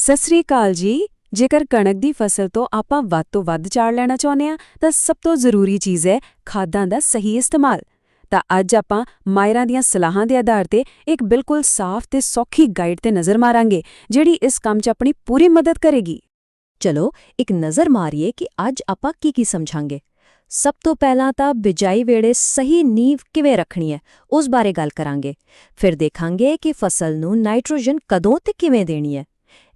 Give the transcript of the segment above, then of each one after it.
ਸਤਿ ਸ੍ਰੀ ਅਕਾਲ ਜੀ। ਜੇਕਰ ਕਣਕ ਦੀ ਫਸਲ ਤੋਂ ਆਪਾਂ ਵੱਧ ਤੋਂ ਵੱਧ ਝਾੜ ਲੈਣਾ ਚਾਹੁੰਦੇ ਹਾਂ ਤਾਂ ਸਭ ਤੋਂ ਜ਼ਰੂਰੀ ਚੀਜ਼ ਹੈ ਖਾਦਾਂ ਦਾ ਸਹੀ ਇਸਤੇਮਾਲ। ਤਾਂ ਅੱਜ ਆਪਾਂ ਮਾਇਰਾਂ ਦੀਆਂ ਸਲਾਹਾਂ ਦੇ ਆਧਾਰ ਤੇ ਇੱਕ ਬਿਲਕੁਲ ਸਾਫ਼ ਤੇ ਸੌਖੀ ਗਾਈਡ ਤੇ ਨਜ਼ਰ ਮਾਰਾਂਗੇ ਜਿਹੜੀ ਇਸ ਕੰਮ 'ਚ ਆਪਣੀ ਪੂਰੀ ਮਦਦ ਕਰੇਗੀ। ਚਲੋ ਇੱਕ ਨਜ਼ਰ ਮਾਰੀਏ ਕਿ ਅੱਜ ਆਪਾਂ ਕੀ ਸਮਝਾਂਗੇ। ਸਭ ਤੋਂ ਪਹਿਲਾਂ ਤਾਂ ਬਿਜਾਈ ਵੇਲੇ ਸਹੀ ਨੀਂਵ ਕਿਵੇਂ ਰੱਖਣੀ ਹੈ ਉਸ ਬਾਰੇ ਗੱਲ ਕਰਾਂਗੇ। ਫਿਰ ਦੇਖਾਂਗੇ ਕਿ ਫਸਲ ਨੂੰ ਨਾਈਟ੍ਰੋਜਨ ਕਦੋਂ ਤੇ ਕਿਵੇਂ ਦੇਣੀ ਹੈ।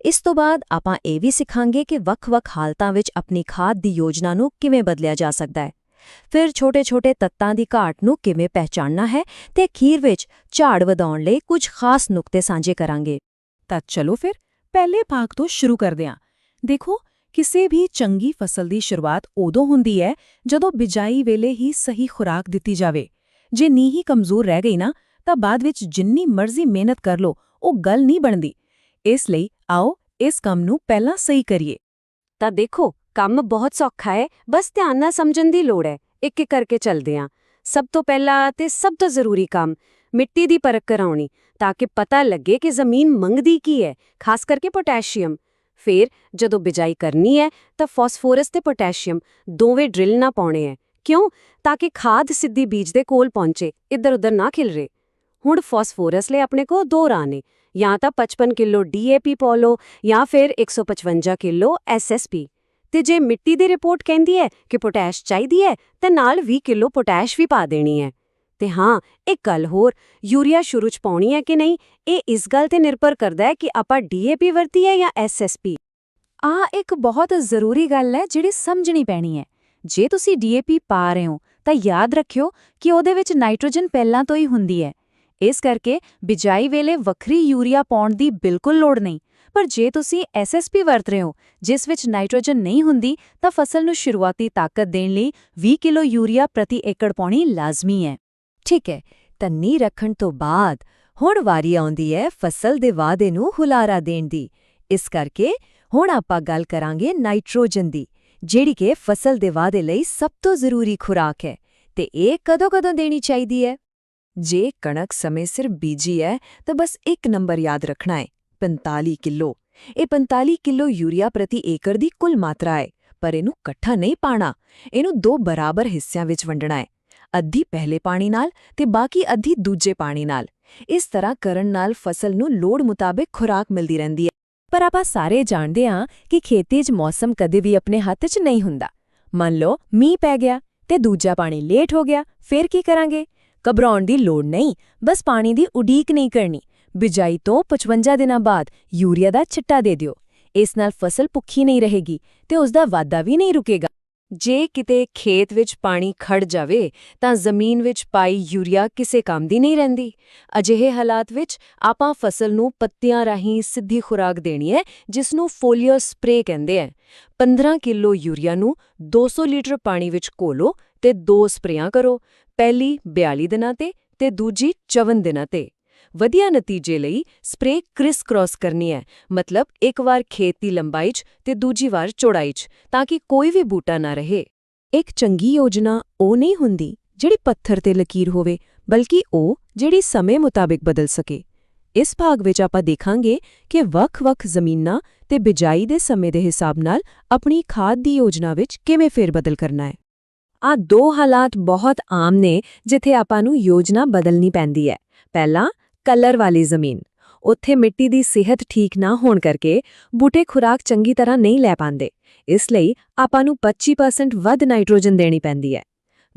ਇਸ ਤੋਂ ਬਾਅਦ ਆਪਾਂ ਇਹ ਵੀ ਸਿੱਖਾਂਗੇ ਕਿ ਵੱਖ-ਵੱਖ ਹਾਲਤਾਂ ਵਿੱਚ ਆਪਣੀ ਖਾਦ ਦੀ ਯੋਜਨਾ ਨੂੰ ਕਿਵੇਂ ਬਦਲਿਆ ਜਾ ਸਕਦਾ ਹੈ। ਫਿਰ ਛੋਟੇ-ਛੋਟੇ ਤੱਤਾਂ ਦੀ ਘਾਟ ਨੂੰ ਕਿਵੇਂ ਪਹਿਚਾਨਣਾ ਹੈ ਤੇ ਅਖੀਰ ਵਿੱਚ ਝਾੜ ਵਧਾਉਣ ਲਈ ਕੁਝ ਖਾਸ ਨੁਕਤੇ ਸਾਂਝੇ ਕਰਾਂਗੇ। ਤਾਂ ਚਲੋ ਫਿਰ ਪਹਿਲੇ ਭਾਗ ਤੋਂ ਸ਼ੁਰੂ ਕਰਦੇ ਹਾਂ। ਦੇਖੋ, ਕਿਸੇ ਵੀ ਚੰਗੀ ਫਸਲ ਦੀ ਸ਼ੁਰੂਆਤ ਉਦੋਂ ਹੁੰਦੀ ਹੈ ਜਦੋਂ ਬਿਜਾਈ ਵੇਲੇ ਹੀ ਸਹੀ ਖੁਰਾਕ ਦਿੱਤੀ ਜਾਵੇ। ਜੇ ਨੀਂਹ ਹੀ ਕਮਜ਼ੋਰ ਰਹਿ ਗਈ ਨਾ ਤਾਂ ਬਾਅਦ ਵਿੱਚ ਜਿੰਨੀ ਮਰਜ਼ੀ ਮਿਹਨਤ ਕਰ ਲਓ ਉਹ ਗੱਲ ਨਹੀਂ ਬਣਦੀ। ਇਸ ਲਈ ਆਓ ਇਸ ਕੰਮ ਨੂੰ ਪਹਿਲਾਂ ਸਹੀ ਕਰੀਏ। ਤਾਂ ਦੇਖੋ, ਕੰਮ ਬਹੁਤ ਸੌਖਾ ਹੈ, ਬਸ ਧਿਆਨ ਨਾਲ ਸਮਝਣ ਦੀ ਲੋੜ ਹੈ। ਇੱਕ ਇੱਕ ਕਰਕੇ ਚੱਲਦੇ ਹਾਂ। ਸਭ ਤੋਂ ਪਹਿਲਾ ਤੇ ਸਭ ਤੋਂ ਜ਼ਰੂਰੀ ਕੰਮ ਮਿੱਟੀ ਦੀ ਪਰਖ ਕਰਾਉਣੀ ਤਾਂ ਕਿ ਪਤਾ ਲੱਗੇ ਕਿ ਜ਼ਮੀਨ ਮੰਗਦੀ ਕੀ ਹੈ, ਖਾਸ ਕਰਕੇ ਪੋਟਾਸ਼ੀਅਮ। ਫਿਰ ਜਦੋਂ ਬਿਜਾਈ ਕਰਨੀ ਹੈ ਤਾਂ ਫਾਸਫੋਰਸ ਤੇ ਪੋਟਾਸ਼ੀਅਮ ਦੋਵੇਂ ਡਰਿਲ ਨਾ ਪਾਉਣੇ ਹੈ। ਕਿਉਂ? ਤਾਂ ਕਿ ਖਾਦ ਸਿੱਧੀ ਬੀਜ ਦੇ ਕੋਲ ਪਹੁੰਚੇ, ਇੱਧਰ-ਉੱਧਰ ਨਾ ਖਿਲਰੇ। ਹੁਣ ਫਾਸਫੋਰਸ ਲਈ ਆਪਣੇ ਕੋਲ ਦੋ ਰਾਹ ਨੇ, ਜਾਂ ਤਾਂ 55 ਕਿਲੋ DAP ਪਾ ਲਓ ਜਾਂ ਫਿਰ 155 ਕਿਲੋ SSP। ਤੇ ਜੇ ਮਿੱਟੀ ਦੀ ਰਿਪੋਰਟ ਕਹਿੰਦੀ ਹੈ ਕਿ ਪੋਟਾਸ਼ ਚਾਹੀਦੀ ਹੈ ਤਾਂ ਨਾਲ 20 ਕਿਲੋ ਪੋਟਾਸ਼ ਵੀ ਪਾ ਦੇਣੀ ਹੈ। ਤੇ ਹਾਂ, ਇੱਕ ਗੱਲ ਹੋਰ, ਯੂਰੀਆ ਸ਼ੁਰੂ 'ਚ ਪਾਉਣੀ ਹੈ ਕਿ ਨਹੀਂ ਇਹ ਇਸ ਗੱਲ ਤੇ ਨਿਰਭਰ ਕਰਦਾ ਹੈ ਕਿ ਆਪਾਂ DAP ਵਰਤੀ ਹੈ ਜਾਂ SSP। ਇੱਕ ਬਹੁਤ ਜ਼ਰੂਰੀ ਗੱਲ ਹੈ ਜਿਹੜੀ ਸਮਝਣੀ ਪੈਣੀ ਹੈ। ਜੇ ਤੁਸੀਂ DAP ਪਾ ਰਹੇ ਹੋ ਤਾਂ ਯਾਦ ਰੱਖਿਓ ਕਿ ਉਹਦੇ ਵਿੱਚ ਨਾਈਟ੍ਰੋਜਨ ਪਹਿਲਾਂ ਤੋਂ ਹੀ ਹੁੰਦੀ ਹੈ। ਇਸ ਕਰਕੇ ਬਿਜਾਈ ਵੇਲੇ ਵੱਖਰੀ ਯੂਰੀਆ ਪਾਉਣ ਦੀ ਬਿਲਕੁਲ ਲੋੜ ਨਹੀਂ। ਪਰ ਜੇ ਤੁਸੀਂ SSP ਵਰਤ ਰਹੇ ਹੋ ਜਿਸ ਵਿੱਚ ਨਾਈਟ੍ਰੋਜਨ ਨਹੀਂ ਹੁੰਦੀ ਤਾਂ ਫਸਲ ਨੂੰ ਸ਼ੁਰੂਆਤੀ ਤਾਕਤ ਦੇਣ ਲਈ 20 ਕਿਲੋ ਯੂਰੀਆ ਪ੍ਰਤੀ ਏਕੜ ਪਾਉਣੀ ਲਾਜ਼ਮੀ ਹੈ। ਠੀਕ ਹੈ, ਤਾਂ ਨੀਂਹ ਰੱਖਣ ਤੋਂ ਬਾਅਦ ਹੁਣ ਵਾਰੀ ਆਉਂਦੀ ਹੈ ਫਸਲ ਦੇ ਵਾਧੇ ਨੂੰ ਹੁਲਾਰਾ ਦੇਣ ਦੀ। ਇਸ ਕਰਕੇ ਹੁਣ ਆਪਾਂ ਗੱਲ ਕਰਾਂਗੇ ਨਾਈਟ੍ਰੋਜਨ ਦੀ, ਜਿਹੜੀ ਕਿ ਫਸਲ ਦੇ ਵਾਧੇ ਲਈ ਸਭ ਤੋਂ ਜ਼ਰੂਰੀ ਖੁਰਾਕ ਹੈ। ਤੇ ਇਹ ਕਦੋਂ ਦੇਣੀ ਚਾਹੀਦੀ ਹੈ? ਜੇ ਕਣਕ ਸਮੇਂ ਸਿਰ ਬੀਜੀ ਹੈ ਤਾਂ ਬਸ ਇੱਕ ਨੰਬਰ ਯਾਦ ਰੱਖਣਾ ਹੈ, 45 ਕਿਲੋ। ਇਹ 45 ਕਿਲੋ ਯੂਰੀਆ ਪ੍ਰਤੀ ਏਕੜ ਦੀ ਕੁੱਲ ਮਾਤਰਾ ਹੈ। ਪਰ ਇਹਨੂੰ ਇਕੱਠਾ ਨਹੀਂ ਪਾਣਾ, ਇਹਨੂੰ ਦੋ ਬਰਾਬਰ ਹਿੱਸਿਆਂ ਵਿੱਚ ਵੰਡਣਾ ਹੈ, ਅੱਧੀ ਪਹਿਲੇ ਪਾਣੀ ਨਾਲ ਤੇ ਬਾਕੀ ਅੱਧੀ ਦੂਜੇ ਪਾਣੀ ਨਾਲ। ਇਸ ਤਰ੍ਹਾਂ ਕਰਨ ਨਾਲ ਫਸਲ ਨੂੰ ਲੋੜ ਮੁਤਾਬਿਕ ਖੁਰਾਕ ਮਿਲਦੀ ਰਹਿੰਦੀ ਹੈ। ਪਰ ਆਪਾਂ ਸਾਰੇ ਜਾਣਦੇ ਹਾਂ ਕਿ ਖੇਤੀ 'ਚ ਮੌਸਮ ਕਦੇ ਵੀ ਆਪਣੇ ਹੱਥ 'ਚ ਨਹੀਂ ਹੁੰਦਾ। ਮੰਨ ਲਓ ਮੀਂਹ ਪੈ ਗਿਆ ਤੇ ਦੂਜਾ ਪਾਣੀ ਲੇਟ ਹੋ ਗਿਆ, ਫਿਰ ਕੀ ਕਰਾਂਗੇ? ਘਬਰਾਉਣ ਦੀ ਲੋੜ ਨਹੀਂ, ਬਸ ਪਾਣੀ ਦੀ ਉਡੀਕ ਨਹੀਂ ਕਰਨੀ। ਬਿਜਾਈ ਤੋਂ 55 ਦਿਨਾਂ ਬਾਅਦ ਯੂਰੀਆ ਦਾ ਛਿੱਟਾ ਦੇ ਦਿਓ। ਇਸ ਨਾਲ ਫਸਲ ਭੁੱਖੀ ਨਹੀਂ ਰਹੇਗੀ ਤੇ ਉਸ ਦਾ ਵਾਧਾ ਵੀ ਨਹੀਂ ਰੁਕੇਗਾ। ਜੇ ਕਿਤੇ ਖੇਤ ਵਿੱਚ ਪਾਣੀ ਖੜ ਜਾਵੇ ਤਾਂ ਜ਼ਮੀਨ ਵਿੱਚ ਪਾਈ ਯੂਰੀਆ ਕਿਸੇ ਕੰਮ ਦੀ ਨਹੀਂ ਰਹਿੰਦੀ। ਅਜਿਹੇ ਹਾਲਾਤ ਵਿੱਚ ਆਪਾਂ ਫਸਲ ਨੂੰ ਪੱਤੀਆਂ ਰਾਹੀਂ ਸਿੱਧੀ ਖੁਰਾਕ ਦੇਣੀ ਹੈ, ਜਿਸ ਨੂੰ ਫੋਲੀਅਰ ਸਪਰੇ ਕਹਿੰਦੇ ਹੈ। 15 ਕਿਲੋ ਯੂਰੀਆ ਨੂੰ 200 ਲੀਟਰ ਪਾਣੀ ਵਿੱਚ ਘੋਲੋ ਤੇ 2 ਸਪਰੇਆਂ ਕਰੋ, ਪਹਿਲੀ 42 ਦਿਨਾਂ ਤੇ ਦੂਜੀ 54 ਦਿਨਾਂ ਤੇ। ਵਧੀਆ ਨਤੀਜੇ ਲਈ ਸਪਰੇ ਕ੍ਰਿਸ ਕ੍ਰਾਸ ਕਰਨੀ ਹੈ, ਮਤਲਬ ਇੱਕ ਵਾਰ ਖੇਤ ਦੀ ਲੰਬਾਈ 'ਚ ਤੇ ਦੂਜੀ ਵਾਰ ਚੌੜਾਈ 'ਚ, ਤਾਂ ਕਿ ਕੋਈ ਵੀ ਬੂਟਾ ਨਾ ਰਹੇ। ਇੱਕ ਚੰਗੀ ਯੋਜਨਾ ਉਹ ਨਹੀਂ ਹੁੰਦੀ ਜਿਹੜੀ ਪੱਥਰ ਤੇ ਲਕੀਰ ਹੋਵੇ, ਬਲਕਿ ਉਹ ਜਿਹੜੀ ਸਮੇਂ ਮੁਤਾਬਿਕ ਬਦਲ ਸਕੇ। ਇਸ ਭਾਗ ਵਿੱਚ ਆਪਾਂ ਦੇਖਾਂਗੇ ਕਿ ਵੱਖ-ਵੱਖ ਜ਼ਮੀਨਾਂ ਤੇ ਬਿਜਾਈ ਦੇ ਸਮੇਂ ਦੇ ਹਿਸਾਬ ਨਾਲ ਆਪਣੀ ਖਾਦ ਦੀ ਯੋਜਨਾ ਵਿੱਚ ਕਿਵੇਂ ਫੇਰਬਦਲ ਕਰਨਾ ਹੈ। ਆਹ ਦੋ ਹਾਲਾਤ ਬਹੁਤ ਆਮ ਨੇ ਜਿੱਥੇ ਆਪਾਂ ਨੂੰ ਯੋਜਨਾ ਬਦਲਣੀ ਪੈਂਦੀ ਹੈ। ਪਹਿਲਾ, ਕਲਰ ਵਾਲੀ ਜ਼ਮੀਨ। ਉੱਥੇ ਮਿੱਟੀ ਦੀ ਸਿਹਤ ਠੀਕ ਨਾ ਹੋਣ ਕਰਕੇ ਬੂਟੇ ਖੁਰਾਕ ਚੰਗੀ ਤਰ੍ਹਾਂ ਨਹੀਂ ਲੈ ਪਾਉਂਦੇ। ਇਸ ਲਈ ਆਪਾਂ ਨੂੰ 25% ਵੱਧ ਨਾਈਟ੍ਰੋਜਨ ਦੇਣੀ ਪੈਂਦੀ ਹੈ।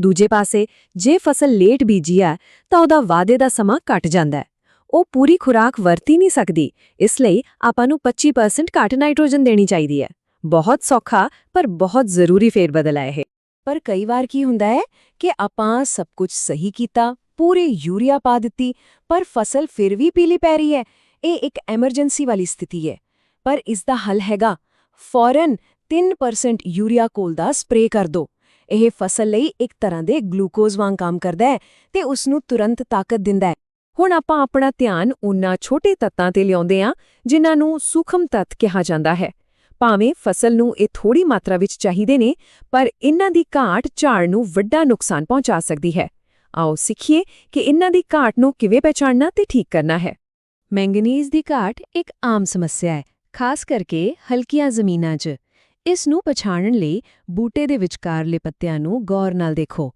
ਦੂਜੇ ਪਾਸੇ, ਜੇ ਫਸਲ ਲੇਟ ਬੀਜੀ ਹੈ ਤਾਂ ਉਹਦਾ ਵਾਧੇ ਦਾ ਸਮਾਂ ਘਟ ਜਾਂਦਾ ਹੈ। ਉਹ ਪੂਰੀ ਖੁਰਾਕ ਵਰਤ ਹੀ ਨਹੀਂ ਸਕਦੀ। ਇਸ ਲਈ ਆਪਾਂ ਨੂੰ 25% ਘੱਟ ਨਾਈਟ੍ਰੋਜਨ ਦੇਣੀ ਚਾਹੀਦੀ ਹੈ। ਬਹੁਤ ਸੌਖਾ ਪਰ ਬਹੁਤ ਜ਼ਰੂਰੀ ਫੇਰਬਦਲ ਹੈ ਇਹ। ਪਰ ਕਈ ਵਾਰ ਕੀ ਹੁੰਦਾ ਹੈ ਕਿ ਆਪਾਂ ਸਭ ਕੁਝ ਸਹੀ ਕੀਤਾ, ਪੂਰੇ ਯੂਰੀਆ ਪਾ ਦਿੱਤੀ, ਪਰ ਫਸਲ ਫਿਰ ਵੀ ਪੀਲੀ ਪੈ ਰਹੀ ਹੈ। ਇਹ ਇੱਕ ਐਮਰਜੈਂਸੀ ਵਾਲੀ ਸਥਿਤੀ ਹੈ। ਪਰ ਇਸ ਦਾ ਹੱਲ ਹੈਗਾ, ਫੌਰਨ 3% ਯੂਰੀਆ ਘੋਲ ਦਾ ਸਪਰੇ ਕਰ ਦਿਓ। ਇਹ ਫਸਲ ਲਈ ਇੱਕ ਤਰ੍ਹਾਂ ਦੇ ਗਲੂਕੋਜ਼ ਵਾਂਗ ਕੰਮ ਕਰਦਾ ਹੈ ਤੇ ਉਸ ਨੂੰ ਤੁਰੰਤ ਤਾਕਤ ਦਿੰਦਾ ਹੈ। ਹੁਣ ਆਪਾਂ ਆਪਣਾ ਧਿਆਨ ਉਨ੍ਹਾਂ ਛੋਟੇ ਤੱਤਾਂ ਤੇ ਲਿਆਉਂਦੇ ਹਾਂ ਜਿਨ੍ਹਾਂ ਨੂੰ ਸੂਖਮ ਤੱਤ ਕਿਹਾ ਜਾਂਦਾ ਹੈ। ਭਾਵੇਂ ਫਸਲ ਨੂੰ ਇਹ ਥੋੜੀ ਮਾਤਰਾ ਵਿੱਚ ਚਾਹੀਦੇ ਨੇ, ਪਰ ਇਹਨਾਂ ਦੀ ਘਾਟ ਝਾੜ ਨੂੰ ਵੱਡਾ ਨੁਕਸਾਨ ਪਹੁੰਚਾ ਸਕਦੀ ਹੈ। ਆਓ ਸਿੱਖੀਏ ਕਿ ਇਹਨਾਂ ਦੀ ਘਾਟ ਨੂੰ ਕਿਵੇਂ ਪਛਾਣਨਾ ਤੇ ਠੀਕ ਕਰਨਾ ਹੈ। ਮੈਂਗਨੀਜ਼ ਦੀ ਘਾਟ ਇੱਕ ਆਮ ਸਮੱਸਿਆ ਹੈ, ਖਾਸ ਕਰਕੇ ਹਲਕੀਆਂ ਜ਼ਮੀਨਾਂ 'ਚ। ਇਸ ਨੂੰ ਪਛਾਣਨ ਲਈ ਬੂਟੇ ਦੇ ਵਿਚਕਾਰਲੇ ਪੱਤਿਆਂ ਨੂੰ ਗੌਰ ਨਾਲ ਦੇਖੋ।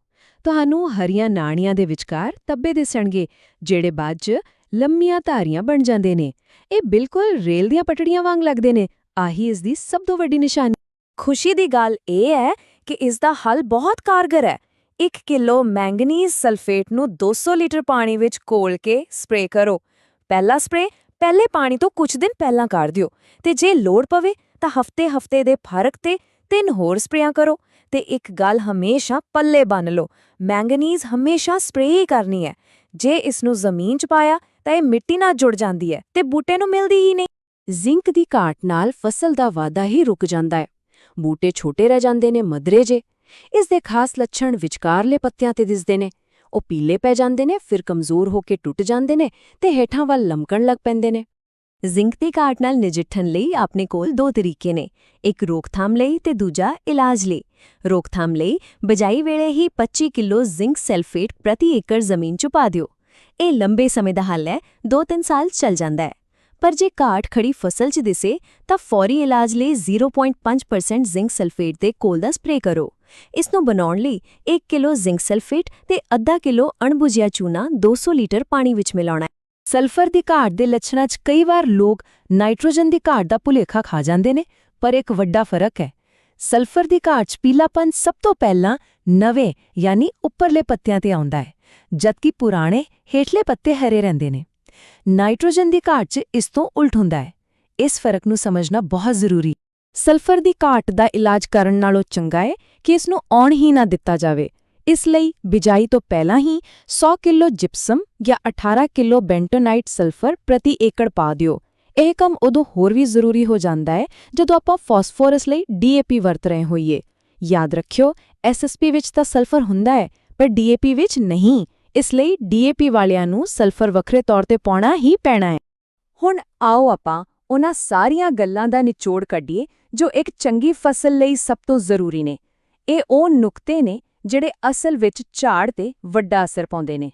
ਤੁਹਾਨੂੰ ਹਰੀਆਂ ਨਾੜੀਆਂ ਦੇ ਵਿਚਕਾਰ ਧੱਬੇ ਦਿਸਣਗੇ, ਜਿਹੜੇ ਬਾਅਦ 'ਚ ਲੰਮੀਆਂ ਧਾਰੀਆਂ ਬਣ ਜਾਂਦੇ ਨੇ। ਇਹ ਬਿਲਕੁਲ ਰੇਲ ਦੀਆਂ ਪਟੜੀਆਂ ਵਾਂਗ ਲੱਗਦੇ ਨੇ। ਆਹੀ ਇਸ ਦੀ ਸਭ ਤੋਂ ਵੱਡੀ ਨਿਸ਼ਾਨੀ। ਖੁਸ਼ੀ ਦੀ ਗੱਲ ਇਹ ਹੈ ਕਿ ਇਸ ਦਾ ਹੱਲ ਬਹੁਤ ਕਾਰਗਰ ਹੈ। 1 ਕਿਲੋ ਮੈਂਗਨੀਜ਼ ਸਲਫੇਟ ਨੂੰ 200 ਲੀਟਰ ਪਾਣੀ ਵਿੱਚ ਘੋਲ ਕੇ ਸਪਰੇਅ ਕਰੋ। ਪਹਿਲਾ ਸਪਰੇਅ ਪਹਿਲੇ ਪਾਣੀ ਤੋਂ ਕੁਝ ਦਿਨ ਪਹਿਲਾਂ ਕਰ ਦਿਓ ਤੇ ਜੇ ਲੋੜ ਪਵੇ ਤਾਂ ਹਫ਼ਤੇ ਦੇ ਫਰਕ ਤੇ 3 ਹੋਰ ਸਪਰੇਆਂ ਕਰੋ। ਤੇ ਇੱਕ ਗੱਲ ਹਮੇਸ਼ਾ ਪੱਲੇ ਬੰਨ੍ਹ ਲਓ, ਮੈਂਗਨੀਜ਼ ਹਮੇਸ਼ਾ ਸਪਰੇਅ ਹੀ ਕਰਨੀ ਹੈ। ਜੇ ਇਸ ਨੂੰ ਜ਼ਮੀਨ 'ਚ ਪਾਇਆ ਤਾਂ ਇਹ ਮਿੱਟੀ ਨਾਲ ਜੁੜ ਜਾਂਦੀ ਹੈ ਤੇ ਬੂਟੇ ਨੂੰ ਮਿਲਦੀ ਹੀ ਨਹੀਂ। ਜ਼ਿੰਕ ਦੀ ਘਾਟ ਨਾਲ ਫਸਲ ਦਾ ਵਾਧਾ ਹੀ ਰੁਕ ਜਾਂਦਾ ਹੈ। ਬੂਟੇ ਛੋਟੇ ਰਹਿ ਜਾਂਦੇ ਨੇ, ਮਧਰੇ ਜੇ। ਇਸ ਦੇ ਖਾਸ ਲੱਛਣ ਵਿਚਕਾਰਲੇ ਪੱਤਿਆਂ ਤੇ ਦਿਸਦੇ ਨੇ। ਉਹ ਪੀਲੇ ਪੈ ਜਾਂਦੇ ਨੇ, ਫਿਰ ਕਮਜ਼ੋਰ ਹੋ ਕੇ ਟੁੱਟ ਜਾਂਦੇ ਨੇ ਤੇ ਹੇਠਾਂ ਵੱਲ ਲਮਕਣ ਲੱਗ ਪੈਂਦੇ ਨੇ। ਜ਼ਿੰਕ ਦੀ ਘਾਟ ਨਾਲ ਨਜਿੱਠਣ ਲਈ ਆਪਣੇ ਕੋਲ 2 ਤਰੀਕੇ ਨੇ, ਇੱਕ ਰੋਕਥਾਮ ਲਈ ਤੇ ਦੂਜਾ ਇਲਾਜ ਲਈ। ਰੋਕਥਾਮ ਲਈ ਬਜਾਈ ਵੇਲੇ ਹੀ 25 ਕਿਲੋ ਜ਼ਿੰਕ ਸਲਫੇਟ ਪ੍ਰਤੀ ਏਕੜ ਜ਼ਮੀਨ 'ਚ ਪਾ ਦਿਓ। ਇਹ ਲੰਬੇ ਸਮੇਂ ਦਾ ਹੱਲ ਹੈ, 2-3 ਸਾਲ ਚੱਲ ਜਾਂਦਾ ਹੈ। ਪਰ ਜੇ ਘਾਟ ਖੜੀ ਫਸਲ 'ਚ ਦਿਸੇ ਤਾਂ ਫੌਰੀ ਇਲਾਜ ਲਈ 0.5% ਜ਼ਿੰਕ ਸਲਫੇਟ ਦੇ ਘੋਲ ਦਾ ਸਪਰੇਅ ਕਰੋ। ਇਸ ਨੂੰ ਬਣਾਉਣ ਲਈ 1 ਕਿਲੋ ਜ਼ਿੰਕ ਸਲਫੇਟ ਤੇ ਅੱਧਾ ਕਿਲੋ ਅਣਬੁਝਿਆ ਚੂਨਾ 200 ਲੀਟਰ ਪਾਣੀ ਵਿੱਚ ਮਿਲਾਉਣਾ ਹੈ। ਸਲਫਰ ਦੀ ਘਾਟ ਦੇ ਲੱਛਣਾਂ 'ਚ ਕਈ ਵਾਰ ਲੋਕ ਨਾਈਟ੍ਰੋਜਨ ਦੀ ਘਾਟ ਦਾ ਭੁਲੇਖਾ ਖਾ ਜਾਂਦੇ ਨੇ, ਪਰ ਇੱਕ ਵੱਡਾ ਫਰਕ ਹੈ। ਸਲਫਰ ਦੀ ਘਾਟ 'ਚ ਪੀਲਾਪਨ ਸਭ ਤੋਂ ਪਹਿਲਾਂ ਨਵੇਂ ਯਾਨੀ ਉੱਪਰਲੇ ਪੱਤਿਆਂ ਤੇ ਆਉਂਦਾ ਹੈ, ਜਦਕਿ ਪੁਰਾਣੇ ਹੇਠਲੇ ਪੱਤੇ ਹਰੇ ਰਹਿੰਦੇ ਨੇ। ਨਾਈਟ੍ਰੋਜਨ ਦੀ ਘਾਟ 'ਚ ਇਸ ਤੋਂ ਉਲਟ ਹੁੰਦਾ ਹੈ। ਇਸ ਫਰਕ ਨੂੰ ਸਮਝਣਾ ਬਹੁਤ ਜ਼ਰੂਰੀ। ਸਲਫਰ ਦੀ ਘਾਟ ਦਾ ਇਲਾਜ ਕਰਨ ਨਾਲੋਂ ਚੰਗਾ ਹੈ ਕਿ ਇਸ ਨੂੰ ਆਉਣ ਹੀ ਨਾ ਦਿੱਤਾ ਜਾਵੇ। ਇਸ ਲਈ ਬਿਜਾਈ ਤੋਂ ਪਹਿਲਾਂ ਹੀ 100 ਕਿਲੋ ਜਿਪਸਮ ਜਾਂ 18 ਕਿਲੋ ਬੈਂਟੋਨਾਈਟ ਸਲਫਰ ਪ੍ਰਤੀ ਏਕੜ ਪਾ ਦਿਓ। ਇਹ ਕੰਮ ਉਦੋਂ ਹੋਰ ਵੀ ਜ਼ਰੂਰੀ ਹੋ ਜਾਂਦਾ ਹੈ ਜਦੋਂ ਆਪਾਂ ਫਾਸਫੋਰਸ ਲਈ DAP ਵਰਤ ਰਹੇ ਹੋਈਏ। ਯਾਦ ਰੱਖਿਓ, SSP ਵਿੱਚ ਤਾਂ ਸਲਫਰ ਹੁੰਦਾ ਹੈ, ਪਰ DAP ਵਿੱਚ ਨਹੀਂ। ਇਸ ਲਈ DAP ਵਾਲਿਆਂ ਨੂੰ ਸਲਫਰ ਵੱਖਰੇ ਤੌਰ ਤੇ ਪਾਉਣਾ ਹੀ ਪੈਣਾ ਹੈ। ਹੁਣ ਆਓ ਆਪਾਂ ਉਹਨਾਂ ਸਾਰੀਆਂ ਗੱਲਾਂ ਦਾ ਨਿਚੋੜ ਕੱਢੀਏ ਜੋ ਇੱਕ ਚੰਗੀ ਫਸਲ ਲਈ ਸਭ ਤੋਂ ਜ਼ਰੂਰੀ ਨੇ। ਇਹ ਉਹ ਨੁਕਤੇ ਨੇ ਜਿਹੜੇ ਅਸਲ ਵਿੱਚ ਝਾੜ ਤੇ ਵੱਡਾ ਅਸਰ ਪਾਉਂਦੇ ਨੇ।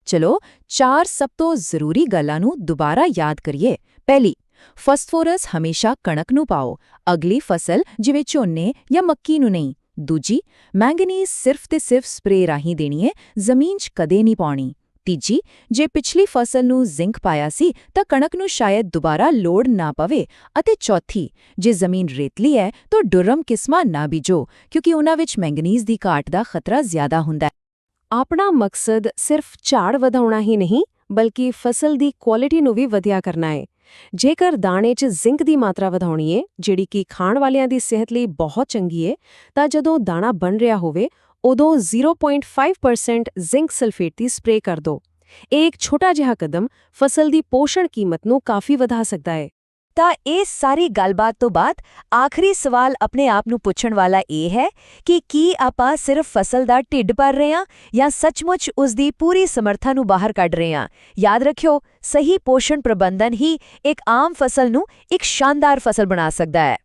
ਚਲੋ 4 ਸਭ ਤੋਂ ਜ਼ਰੂਰੀ ਗੱਲਾਂ ਨੂੰ ਦੁਬਾਰਾ ਯਾਦ ਕਰੀਏ। ਪਹਿਲੀ, ਫਾਸਫੋਰਸ ਹਮੇਸ਼ਾ ਕਣਕ ਨੂੰ ਪਾਓ, ਅਗਲੀ ਫਸਲ ਜਿਵੇਂ ਝੋਨੇ ਜਾਂ ਮੱਕੀ ਨੂੰ ਨਹੀਂ। ਦੂਜੀ, ਮੈਂਗਨੀਜ਼ ਸਿਰਫ ਤੇ ਸਿਰਫ ਸਪਰੇਅ ਰਾਹੀਂ ਦੇਣੀ ਹੈ, ਜ਼ਮੀਨ 'ਚ ਕਦੇ ਨਹੀਂ ਪਾਉਣੀ। ਤੀਜੀ, ਜੇ ਪਿਛਲੀ ਫਸਲ ਨੂੰ ਜ਼ਿੰਕ ਪਾਇਆ ਸੀ ਤਾਂ ਕਣਕ ਨੂੰ ਸ਼ਾਇਦ ਦੁਬਾਰਾ ਲੋੜ ਨਾ ਪਵੇ। ਅਤੇ ਚੌਥੀ, ਜੇ ਜ਼ਮੀਨ ਰੇਤਲੀ ਹੈ ਤਾਂ ਡੁਰਮ ਕਿਸਮਾਂ ਨਾ ਬੀਜੋ, ਕਿਉਂਕਿ ਉਹਨਾਂ ਵਿੱਚ ਮੈਂਗਨੀਜ਼ ਦੀ ਘਾਟ ਦਾ ਖਤਰਾ ਜ਼ਿਆਦਾ ਹੁੰਦਾ ਹੈ। ਆਪਣਾ ਮਕਸਦ ਸਿਰਫ ਝਾੜ ਵਧਾਉਣਾ ਹੀ ਨਹੀਂ, ਬਲਕਿ ਫਸਲ ਦੀ ਕੁਆਲਿਟੀ ਨੂੰ ਵੀ ਵਧੀਆ ਕਰਨਾ ਹੈ। ਜੇਕਰ ਦਾਣੇ 'ਚ ਜ਼ਿੰਕ ਦੀ ਮਾਤਰਾ ਵਧਾਉਣੀ ਏ, ਜਿਹੜੀ ਕਿ ਖਾਣ ਵਾਲਿਆਂ ਦੀ ਸਿਹਤ ਲਈ ਬਹੁਤ ਚੰਗੀ ਏ, ਤਾਂ ਜਦੋਂ ਦਾਣਾ ਬਣ ਰਿਹਾ ਹੋਵੇ ਉਦੋਂ 0.5% ਜ਼ਿੰਕ ਸਲਫੇਟ ਦੀ ਸਪਰੇਅ ਕਰ ਦਿਓ। ਇਹ ਇੱਕ ਛੋਟਾ ਜਿਹਾ ਕਦਮ ਫਸਲ ਦੀ ਪੋਸ਼ਣ ਕੀਮਤ ਨੂੰ ਕਾਫੀ ਵਧਾ ਸਕਦਾ ਹੈ। ਤਾਂ ਇਹ ਸਾਰੀ ਗੱਲਬਾਤ ਤੋਂ ਬਾਅਦ ਆਖਰੀ ਸਵਾਲ ਆਪਣੇ ਆਪ ਨੂੰ ਪੁੱਛਣ ਵਾਲਾ ਇਹ ਹੈ ਕਿ ਕੀ ਆਪਾਂ ਸਿਰਫ ਫਸਲ ਦਾ ਢਿੱਡ ਭਰ ਰਹੇ ਹਾਂ ਜਾਂ ਸੱਚਮੁੱਚ ਉਸ ਦੀ ਪੂਰੀ ਸਮਰੱਥਾ ਨੂੰ ਬਾਹਰ ਕੱਢ ਰਹੇ ਹਾਂ। ਯਾਦ ਰੱਖਿਓ, ਸਹੀ ਪੋਸ਼ਣ ਪ੍ਰਬੰਧਨ ਹੀ ਇੱਕ ਆਮ ਫਸਲ ਨੂੰ ਇੱਕ ਸ਼ਾਨਦਾਰ ਫਸਲ ਬਣਾ ਸਕਦਾ ਹੈ।